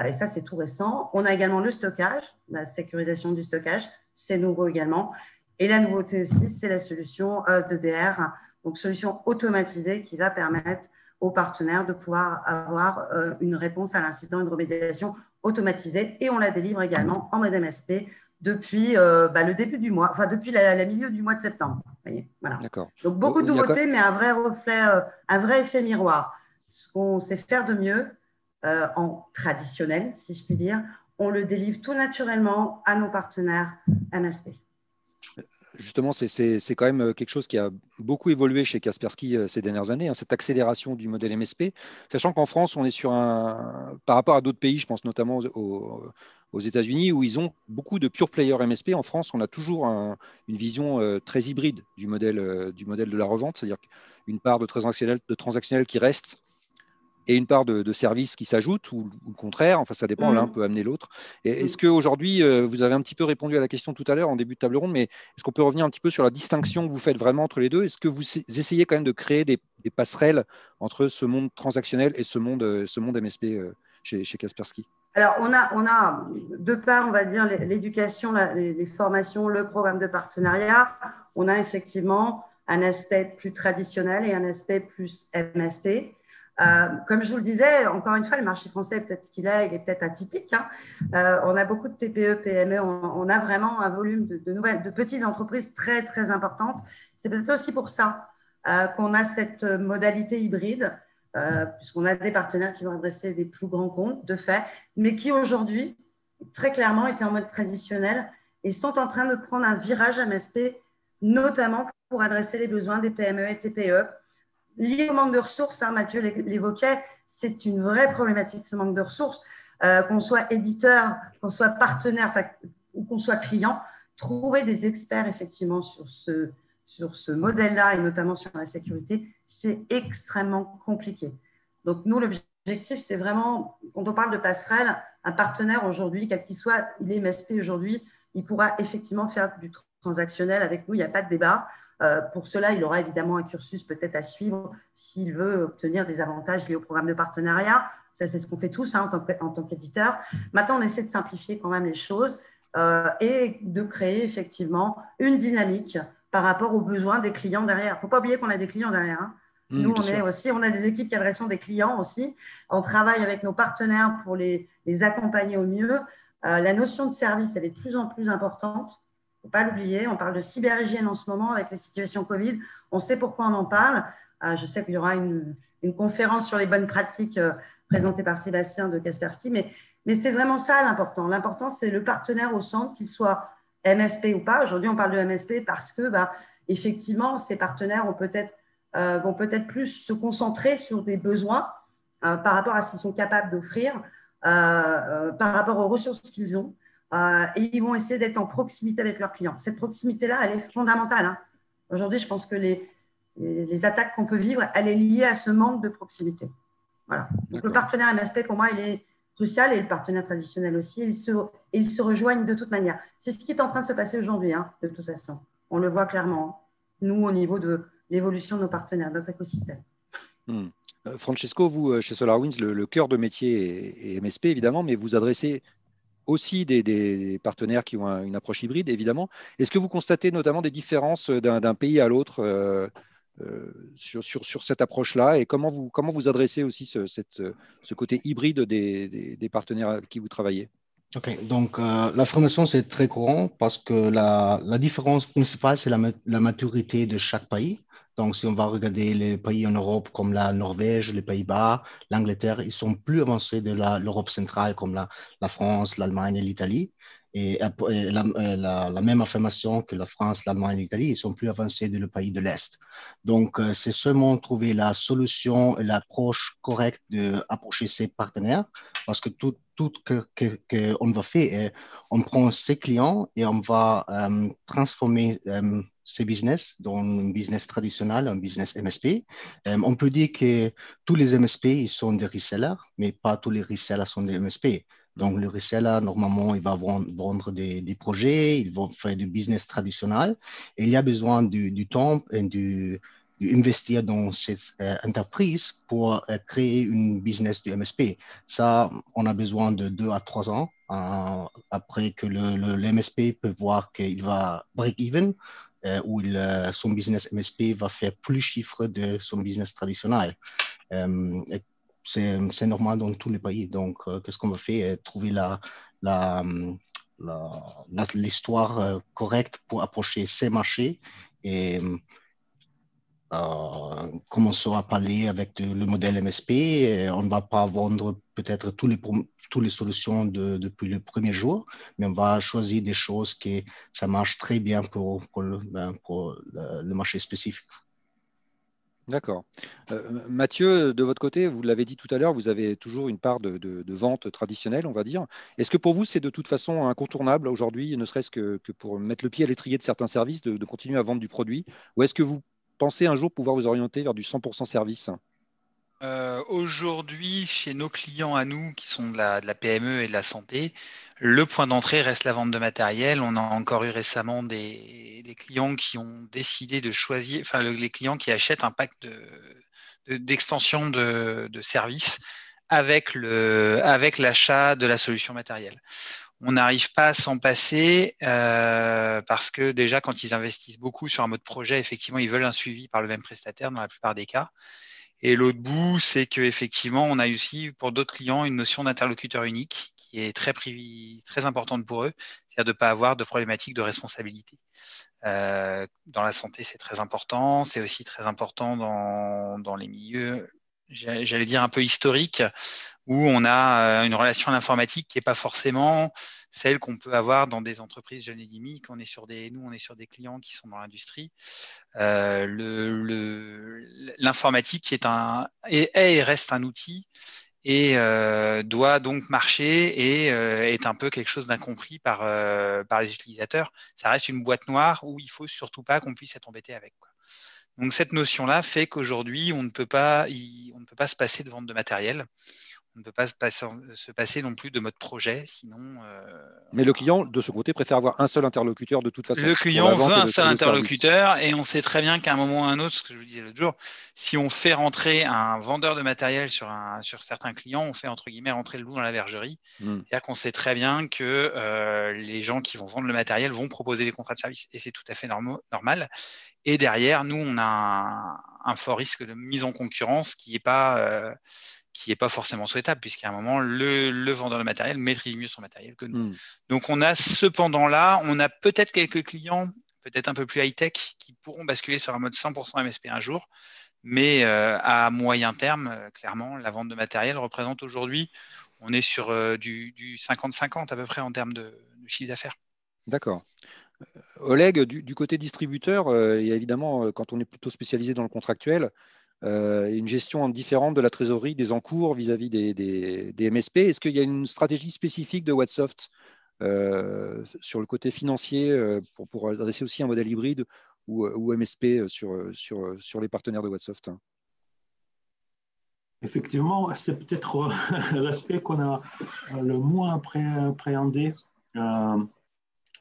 Speaker 2: Et ça, c'est tout récent. On a également le stockage, la sécurisation du stockage, c'est nouveau également. Et la nouveauté aussi, c'est la solution d'EDR, donc solution automatisée qui va permettre aux partenaires de pouvoir avoir une réponse à l'incident, une remédiation automatisée. Et on la délivre également en mode MSP depuis le début du mois, enfin depuis la milieu du mois de septembre. Vous voyez, voilà. Donc beaucoup de nouveautés, mais un vrai reflet, un vrai effet miroir. Ce qu'on sait faire de mieux en traditionnel, si je puis dire, on le délivre tout naturellement à nos partenaires MSP.
Speaker 1: Justement, c'est quand même quelque chose qui a beaucoup évolué chez Kaspersky ces dernières années, hein, cette accélération du modèle MSP, sachant qu'en France, on est sur par rapport à d'autres pays, je pense notamment aux États-Unis, où ils ont beaucoup de pure player MSP. En France, on a toujours une vision très hybride du modèle de la revente, c'est-à-dire une part de transactionnel qui reste et une part de services qui s'ajoutent ou le contraire. Enfin, ça dépend, l'un peut amener l'autre. Est-ce qu'aujourd'hui, vous avez un petit peu répondu à la question tout à l'heure en début de table ronde, mais est-ce qu'on peut revenir un petit peu sur la distinction que vous faites vraiment entre les deux? Est-ce que vous essayez quand même de créer des passerelles entre ce monde transactionnel et ce monde MSP chez Kaspersky?
Speaker 2: Alors, on a de part, on va dire, l'éducation, les formations, le programme de partenariat, on a effectivement un aspect plus traditionnel et un aspect plus MSP. Comme je vous le disais, encore une fois, le marché français est peut-être ce qu'il est, il est peut-être atypique. On a beaucoup de TPE, PME, on a vraiment un volume de petites entreprises très, très importantes. C'est peut-être aussi pour ça qu'on a cette modalité hybride, puisqu'on a des partenaires qui vont adresser des plus grands comptes, de fait, mais qui aujourd'hui, très clairement, étaient en mode traditionnel et sont en train de prendre un virage MSP, notamment pour adresser les besoins des PME et TPE. Lié au manque de ressources, Mathieu l'évoquait, c'est une vraie problématique, ce manque de ressources. Qu'on soit éditeur, qu'on soit partenaire ou qu'on soit client, trouver des experts effectivement sur ce modèle-là et notamment sur la sécurité, c'est extrêmement compliqué. Donc nous, l'objectif, c'est vraiment, quand on parle de passerelle, un partenaire aujourd'hui, quel qu'il soit, il est MSP aujourd'hui, il pourra effectivement faire du transactionnel avec nous, il n'y a pas de débat. Pour cela, il aura évidemment un cursus peut-être à suivre s'il veut obtenir des avantages liés au programme de partenariat. Ça, c'est ce qu'on fait tous en tant qu'éditeur. Maintenant, on essaie de simplifier quand même les choses et de créer effectivement une dynamique par rapport aux besoins des clients derrière. Il ne faut pas oublier qu'on a des clients derrière. Nous, on a des équipes qui adressent des clients aussi. On travaille avec nos partenaires pour les accompagner au mieux. La notion de service, elle est de plus en plus importante. Il ne faut pas l'oublier, on parle de cyberhygiène en ce moment avec la situation Covid. On sait pourquoi on en parle. Je sais qu'il y aura une conférence sur les bonnes pratiques présentée par Sébastien de Kaspersky, mais c'est vraiment ça l'important. L'important, c'est le partenaire au centre, qu'il soit MSP ou pas. Aujourd'hui, on parle de MSP parce que, effectivement, ces partenaires vont peut-être plus se concentrer sur des besoins par rapport à ce qu'ils sont capables d'offrir, par rapport aux ressources qu'ils ont. Et ils vont essayer d'être en proximité avec leurs clients. Cette proximité-là, elle est fondamentale. Aujourd'hui, je pense que les attaques qu'on peut vivre, elle est liée à ce manque de proximité. Voilà. Donc, le partenaire MSP, pour moi, il est crucial et le partenaire traditionnel aussi. Ils se rejoignent de toute manière. C'est ce qui est en train de se passer aujourd'hui, de toute façon. On le voit clairement, nous, au niveau de l'évolution de nos partenaires, de notre écosystème.
Speaker 1: Francesco, vous, chez SolarWinds, le cœur de métier est MSP, évidemment, mais vous adressez aussi des partenaires qui ont une approche hybride, évidemment. Est-ce que vous constatez notamment des différences d'un pays à l'autre sur cette approche-là et comment vous adressez aussi ce côté hybride des partenaires avec qui vous travaillez?
Speaker 4: Ok, donc la formation, c'est très courant parce que la différence principale, c'est la maturité de chaque pays. Donc, si on va regarder les pays en Europe comme la Norvège, les Pays-Bas, l'Angleterre, ils sont plus avancés de l'Europe centrale comme la France, l'Allemagne et l'Italie. Et la même affirmation que la France, l'Allemagne et l'Italie, ils sont plus avancés de le pays de l'Est. Donc, c'est seulement trouver la solution et l'approche correcte d'approcher ses partenaires parce que tout qu'on va faire, on prend ses clients et on va transformer ces business dans un business traditionnel, un business MSP. On peut dire que tous les MSP, ils sont des resellers, mais pas tous les resellers sont des MSP. Donc, le reseller, normalement, il va vendre des projets, il va faire du business traditionnel et il y a besoin du temps et investir dans cette entreprise pour créer une business du MSP. Ça, on a besoin de 2 à 3 ans après que le MSP peut voir qu'il va break-even où son business MSP va faire plus chiffre de son business traditionnel. C'est normal dans tous les pays. Donc, qu'est-ce qu'on va faire? Trouver l'histoire correcte pour approcher ces marchés et commençons à parler avec le modèle MSP. Et on ne va pas vendre peut-être toutes les solutions depuis le premier jour, mais on va choisir des choses qui ça marche très bien pour le marché spécifique.
Speaker 1: D'accord. Mathieu, de votre côté, vous l'avez dit tout à l'heure, vous avez toujours une part de vente traditionnelle, on va dire. Est-ce que pour vous, c'est de toute façon incontournable aujourd'hui, ne serait-ce que pour mettre le pied à l'étrier de certains services, de continuer à vendre du produit? Ou est-ce que vous pensez un jour pouvoir vous orienter vers du 100% service?
Speaker 5: Aujourd'hui, chez nos clients à nous, qui sont de la PME et de la santé, le point d'entrée reste la vente de matériel. On a encore eu récemment des clients qui ont décidé de choisir, enfin les clients qui achètent un pack d'extension de services avec l'achat de la solution matérielle. On n'arrive pas à s'en passer parce que déjà, quand ils investissent beaucoup sur un mode projet, effectivement, ils veulent un suivi par le même prestataire dans la plupart des cas. Et l'autre bout, c'est qu'effectivement, on a aussi pour d'autres clients une notion d'interlocuteur unique qui est très importante pour eux, c'est-à-dire de ne pas avoir de problématique de responsabilité. Dans la santé, c'est très important. C'est aussi très important dans les milieux, j'allais dire un peu historiques, où on a une relation à l'informatique qui n'est pas forcément celle qu'on peut avoir dans des entreprises jeunes et dynamiques. Nous, on est sur des clients qui sont dans l'industrie. L'informatique est et reste un outil et doit donc marcher et est un peu quelque chose d'incompris par les utilisateurs. Ça reste une boîte noire où il ne faut surtout pas qu'on puisse être embêté avec, quoi. Donc cette notion-là fait qu'aujourd'hui, on ne peut pas se passer de vente de matériel. On ne peut pas se passer non plus de mode projet, sinon.
Speaker 1: Mais le client, de ce côté, préfère avoir un seul interlocuteur de toute façon.
Speaker 5: Le client veut un seul interlocuteur et on sait très bien qu'à un moment ou à un autre, ce que je vous disais l'autre jour, si on fait rentrer un vendeur de matériel sur certains clients, on fait entre guillemets rentrer le loup dans la bergerie. C'est-à-dire qu'on sait très bien que les gens qui vont vendre le matériel vont proposer les contrats de service et c'est tout à fait normal. Et derrière, nous, on a un fort risque de mise en concurrence qui n'est pas forcément souhaitable, puisqu'à un moment, le vendeur de matériel maîtrise mieux son matériel que nous. Donc, on a cependant on a peut-être quelques clients, peut-être un peu plus high-tech, qui pourront basculer sur un mode 100% MSP un jour, mais à moyen terme, clairement, la vente de matériel représente aujourd'hui, on est sur du 50-50 à peu près en termes de chiffre d'affaires.
Speaker 1: D'accord. Oleg, du côté distributeur, il y a évidemment, quand on est plutôt spécialisé dans le contractuel, une gestion différente de la trésorerie, des encours vis-à-vis des MSP. Est-ce qu'il y a une stratégie spécifique de Whatsoft sur le côté financier pour adresser aussi un modèle hybride ou MSP sur les partenaires de Whatsoft?
Speaker 3: Effectivement, c'est peut-être l'aspect qu'on a le moins appréhendé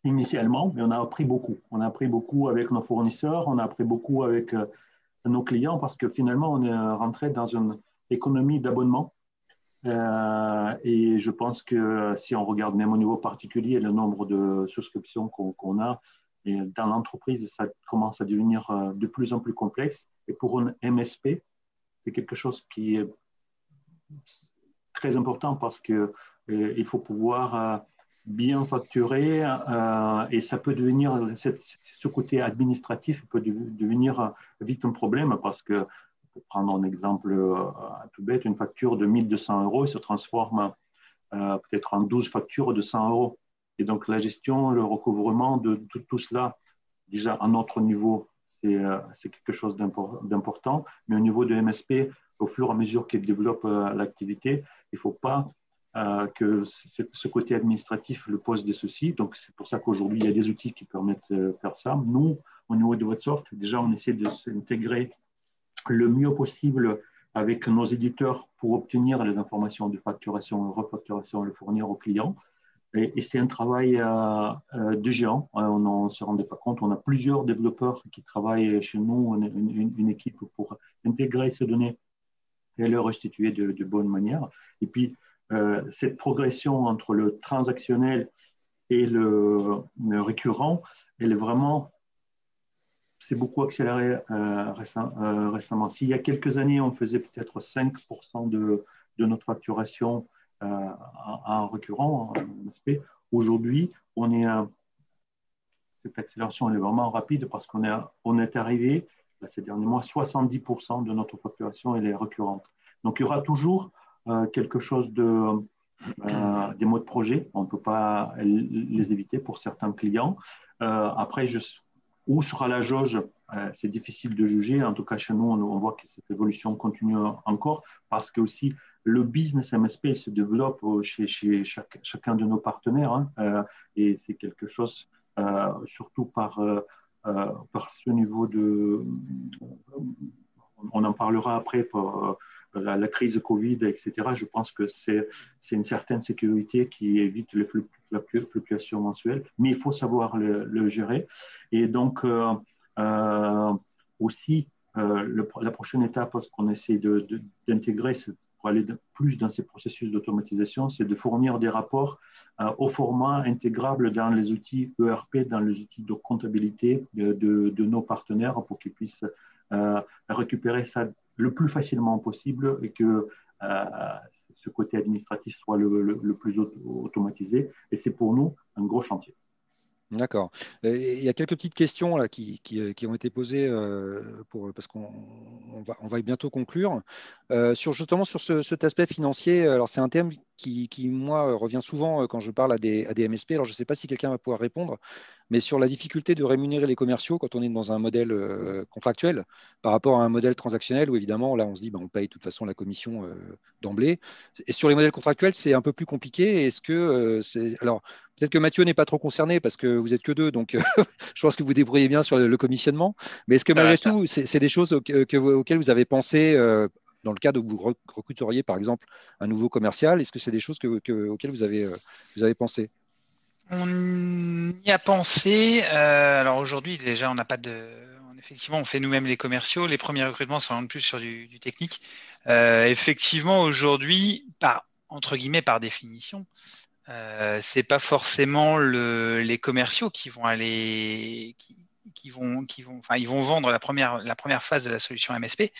Speaker 3: initialement, mais on a appris beaucoup. On a appris beaucoup avec nos fournisseurs, on a appris beaucoup avec nos clients parce que finalement, on est rentré dans une économie d'abonnement. Et je pense que si on regarde même au niveau particulier le nombre de souscriptions qu'on a, et dans l'entreprise, ça commence à devenir de plus en plus complexe. Et pour une MSP, c'est quelque chose qui est très important parce qu'il faut pouvoir bien facturer et ça peut devenir, ce côté administratif peut devenir vite un problème parce que, pour prendre un exemple tout bête, une facture de 1 200 € se transforme peut-être en 12 factures de 100 €. Et donc la gestion, le recouvrement de tout cela, déjà à notre niveau, c'est quelque chose d'important. Mais au niveau de MSP, au fur et à mesure qu'il développe l'activité, il ne faut pas que ce côté administratif le pose des soucis. Donc, c'est pour ça qu'aujourd'hui, il y a des outils qui permettent de faire ça. Nous, au niveau de Whatsoft, déjà, on essaie de s'intégrer le mieux possible avec nos éditeurs pour obtenir les informations de facturation et refacturation et le fournir aux clients. Et c'est un travail de géant. On ne se rendait pas compte. On a plusieurs développeurs qui travaillent chez nous. On a une équipe pour intégrer ces données et les restituer de bonne manière. Et puis, cette progression entre le transactionnel et le récurrent, elle est vraiment, c'est beaucoup accéléré récemment. S'il y a quelques années, on faisait peut-être 5% de notre facturation en récurrent, en MSP, aujourd'hui, cette accélération elle est vraiment rapide parce qu'on est arrivé, ces derniers mois, 70% de notre facturation elle est récurrente. Donc, il y aura toujours quelque chose des modes projet. On ne peut pas les éviter pour certains clients. Après, où sera la jauge? C'est difficile de juger. En tout cas, chez nous, on voit que cette évolution continue encore parce que aussi le business MSP se développe chez chacun de nos partenaires. Et c'est quelque chose, surtout par ce niveau de... On en parlera après la crise Covid, etc., je pense que c'est une certaine sécurité qui évite la fluctuation mensuelle, mais il faut savoir le gérer. Et donc, aussi, la prochaine étape, ce qu'on essaie d'intégrer, pour aller plus dans ces processus d'automatisation, c'est de fournir des rapports au format intégrable dans les outils ERP, dans les outils de comptabilité de nos partenaires pour qu'ils puissent récupérer ça le plus facilement possible et que ce côté administratif soit le plus automatisé. Et c'est pour nous un gros chantier.
Speaker 1: D'accord. Il y a quelques petites questions là, qui ont été posées parce qu'on va bientôt conclure. Justement sur cet aspect financier, alors c'est un thème qui, moi, revient souvent quand je parle à des MSP. Alors je ne sais pas si quelqu'un va pouvoir répondre, mais sur la difficulté de rémunérer les commerciaux quand on est dans un modèle contractuel par rapport à un modèle transactionnel où évidemment, là, on se dit on paye de toute façon la commission d'emblée. Et sur les modèles contractuels, c'est un peu plus compliqué. Est-ce que alors, peut-être que Mathieu n'est pas trop concerné parce que vous n'êtes que deux, donc je pense que vous débrouillez bien sur le commissionnement. Mais est-ce que malgré tout, c'est des choses auxquelles vous avez pensé dans le cas où vous recruteriez par exemple un nouveau commercial? Est-ce que c'est des choses auxquelles vous avez pensé?
Speaker 5: On y a pensé. Alors aujourd'hui, déjà, on n'a pas de. Effectivement, on fait nous-mêmes les commerciaux. Les premiers recrutements sont en plus sur du technique. Effectivement, aujourd'hui, entre guillemets, par définition, c'est pas forcément les commerciaux qui vont aller, ils vont vendre la première phase de la solution MSP.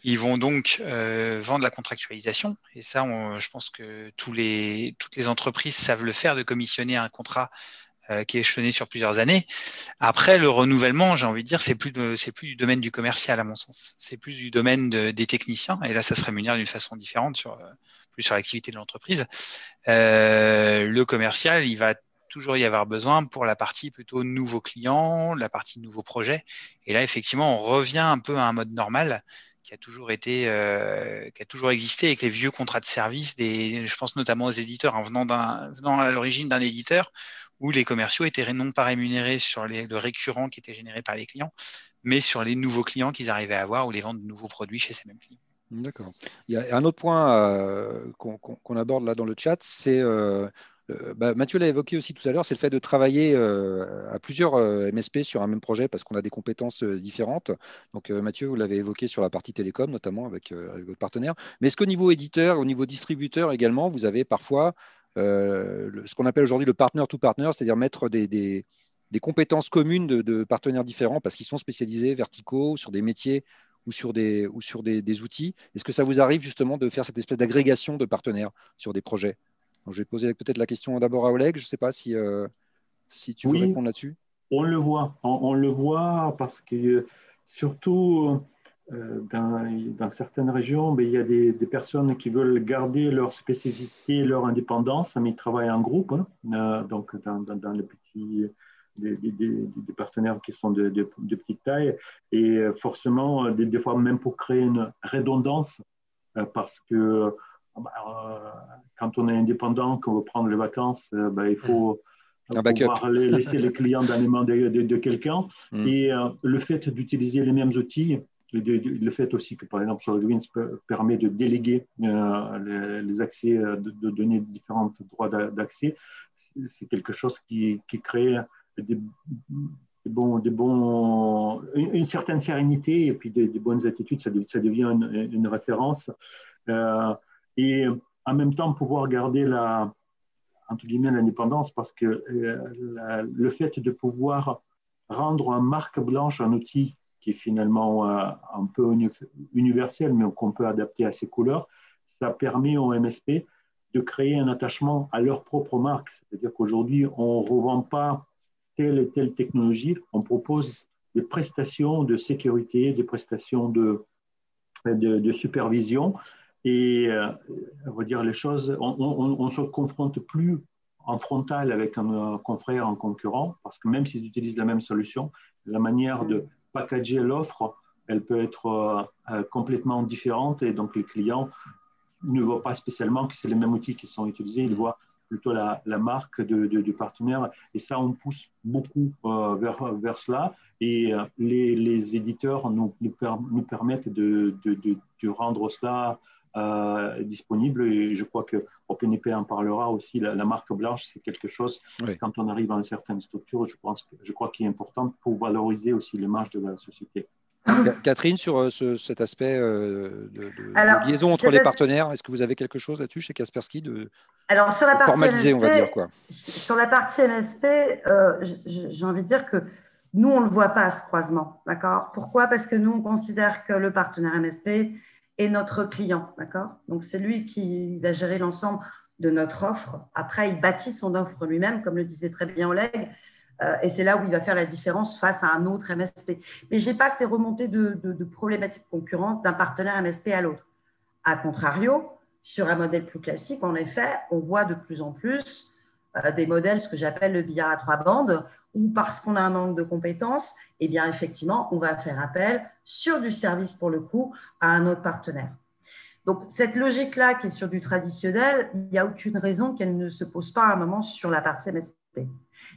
Speaker 5: Ils vont donc vendre la contractualisation. Et ça, je pense que toutes les entreprises savent le faire, de commissionner un contrat qui est échelonné sur plusieurs années. Après, le renouvellement, j'ai envie de dire, c'est plus du domaine du commercial, à mon sens. C'est plus du domaine des techniciens. Et là, ça se rémunère d'une façon différente, plus sur l'activité de l'entreprise. Le commercial, il va toujours y avoir besoin pour la partie plutôt nouveaux clients, la partie nouveaux projets. Et là, effectivement, on revient un peu à un mode normal qui a toujours existé avec les vieux contrats de service. Je pense notamment aux éditeurs, venant à l'origine d'un éditeur, où les commerciaux étaient non pas rémunérés sur le récurrent qui était généré par les clients, mais sur les nouveaux clients qu'ils arrivaient à avoir ou les ventes de nouveaux produits chez ces mêmes clients.
Speaker 1: D'accord. Il y a un autre point qu'on aborde là dans le chat, c'est Mathieu l'a évoqué aussi tout à l'heure, c'est le fait de travailler à plusieurs MSP sur un même projet parce qu'on a des compétences différentes. Donc Mathieu, vous l'avez évoqué sur la partie télécom, notamment avec votre partenaire. Mais est-ce qu'au niveau éditeur, au niveau distributeur également, vous avez parfois ce qu'on appelle aujourd'hui le partner to partner, c'est-à-dire mettre des compétences communes de partenaires différents parce qu'ils sont spécialisés, verticaux, sur des métiers ou sur des outils. Est-ce que ça vous arrive justement de faire cette espèce d'agrégation de partenaires sur des projets? Donc, je vais poser peut-être la question d'abord à Oleg. Je ne sais pas si tu veux répondre là-dessus.
Speaker 3: On le voit. On le voit parce que surtout dans certaines régions, il y a des personnes qui veulent garder leur spécificité, leur indépendance, mais ils travaillent en groupe. Donc, dans les petits... Des partenaires qui sont de petite taille et forcément, des fois, même pour créer une redondance, parce que quand on est indépendant, qu'on veut prendre les vacances, il faut pouvoir laisser les clients dans les mains de quelqu'un. Et le fait d'utiliser les mêmes outils, le fait aussi que, par exemple, SolarWinds permet de déléguer les accès, de donner différents droits d'accès, c'est quelque chose qui crée une certaine sérénité et puis des bonnes attitudes, ça devient une référence. Et en même temps, pouvoir garder entre guillemets, l'indépendance, parce que le fait de pouvoir rendre un marque blanche un outil qui est finalement un peu universel, mais qu'on peut adapter à ses couleurs, ça permet aux MSP de créer un attachement à leur propre marque. C'est-à-dire qu'aujourd'hui, on ne revend pas telle et telle technologie, on propose des prestations de sécurité, des prestations de supervision. Et on va dire les choses, on ne se confronte plus en frontal avec un confrère, un concurrent, parce que même s'ils utilisent la même solution, la manière de packager l'offre, elle peut être complètement différente. Et donc, les clients ne voient pas spécialement que c'est les mêmes outils qui sont utilisés, ils voient plutôt la marque du partenaire. Et ça, on pousse beaucoup vers cela. Et les éditeurs nous permettent de rendre cela disponible. Et je crois que OpenIP en parlera aussi. La marque blanche, c'est quelque chose, quand on arrive à une certaine structure, je crois qu'il est important pour valoriser aussi l'image de la société.
Speaker 1: Catherine, sur cet aspect de liaison entre les partenaires, est-ce que vous avez quelque chose là-dessus chez Kaspersky
Speaker 2: Alors, sur la partie
Speaker 1: formalisé,
Speaker 2: MSP,
Speaker 1: on va dire, quoi.
Speaker 2: Sur la partie MSP, j'ai envie de dire que nous, on ne le voit pas, ce croisement. D'accord ? Pourquoi ? Parce que nous, on considère que le partenaire MSP est notre client. D'accord ? Donc, c'est lui qui va gérer l'ensemble de notre offre. Après, il bâtit son offre lui-même, comme le disait très bien Oleg. Et c'est là où il va faire la différence face à un autre MSP. Mais je n'ai pas ces remontées de problématiques concurrentes d'un partenaire MSP à l'autre. A contrario, sur un modèle plus classique, en effet, on voit de plus en plus des modèles, ce que j'appelle le billard à 3 bandes, où parce qu'on a un manque de compétences, eh bien, effectivement, on va faire appel sur du service, pour le coup, à un autre partenaire. Donc, cette logique-là qui est sur du traditionnel, il n'y a aucune raison qu'elle ne se pose pas à un moment sur la partie MSP.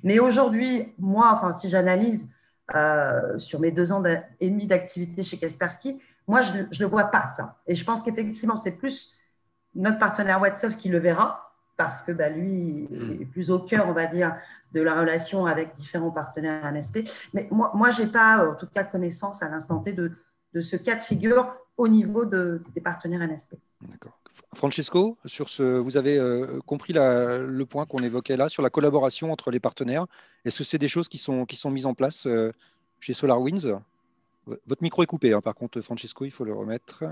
Speaker 2: Mais aujourd'hui, moi, enfin, si j'analyse sur mes 2 ans et demi d'activité chez Kaspersky, moi, je ne le vois pas, ça. Et je pense qu'effectivement, c'est plus notre partenaire WhatsApp qui le verra, parce que lui est plus au cœur, on va dire, de la relation avec différents partenaires MSP. Mais moi je n'ai pas, en tout cas, connaissance à l'instant T de ce cas de figure au niveau des partenaires MSP.
Speaker 1: D'accord. Francesco, vous avez compris le point qu'on évoquait là sur la collaboration entre les partenaires. Est-ce que c'est des choses qui sont mises en place chez SolarWinds ? Votre micro est coupé, hein, par contre, Francesco, il faut le remettre.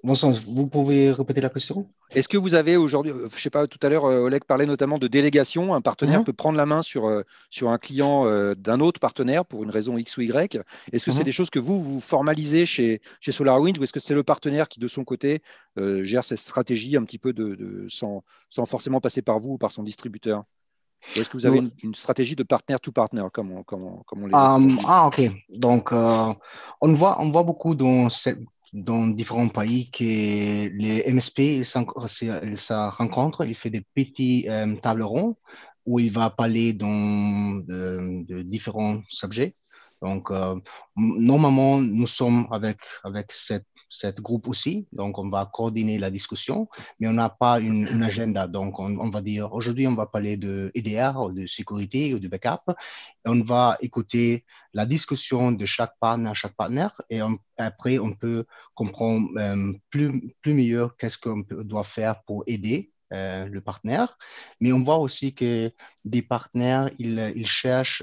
Speaker 4: Bon sens, vous pouvez répéter la question ?
Speaker 1: Est-ce que vous avez aujourd'hui, je ne sais pas, tout à l'heure, Oleg parlait notamment de délégation. Un partenaire peut prendre la main sur un client d'un autre partenaire pour une raison X ou Y. Est-ce que c'est des choses que vous formalisez chez SolarWinds, ou est-ce que c'est le partenaire qui, de son côté, gère cette stratégie un petit peu sans forcément passer par vous ou par son distributeur ? Ou est-ce que vous avez une stratégie de partner to partner, comme on l'évoque ?
Speaker 4: Ok. Donc, on voit beaucoup dans différents pays que les MSP ils se rencontrent, ils font des petits tables rondes où il va parler de différents sujets. Donc, normalement, nous sommes avec cette groupe aussi, donc on va coordonner la discussion, mais on n'a pas une agenda. Donc, on va dire, aujourd'hui, on va parler de EDR, ou de sécurité, ou de backup, et on va écouter la discussion de chaque partenaire, et après, on peut comprendre plus mieux qu'est-ce qu'on doit faire pour aider le partenaire. Mais on voit aussi que des partenaires, ils cherchent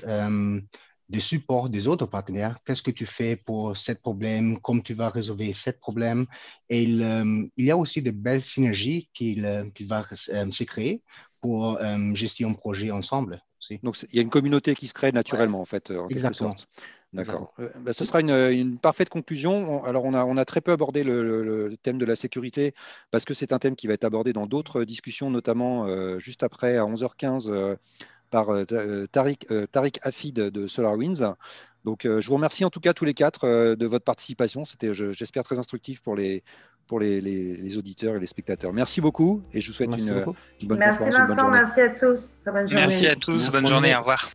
Speaker 4: des supports des autres partenaires. Qu'est-ce que tu fais pour ce problème? Comment tu vas résoudre ce problème? Et il y a aussi de belles synergies qu'il va se créer pour gestion de projet ensemble aussi.
Speaker 1: Donc, il y a une communauté qui se crée naturellement, en fait, en quelque sorte. D'accord. Ce sera une parfaite conclusion. Alors, on a très peu abordé le thème de la sécurité, parce que c'est un thème qui va être abordé dans d'autres discussions, notamment juste après, à 11h15, par Tariq Hafid de SolarWinds. Donc, je vous remercie en tout cas tous les 4 de votre participation. C'était, j'espère, très instructif pour les auditeurs et les spectateurs. Merci beaucoup, et je vous souhaite une bonne conférence.
Speaker 2: Merci Vincent, merci à tous. Très bonne journée.
Speaker 5: Merci à tous, bonne journée, au revoir.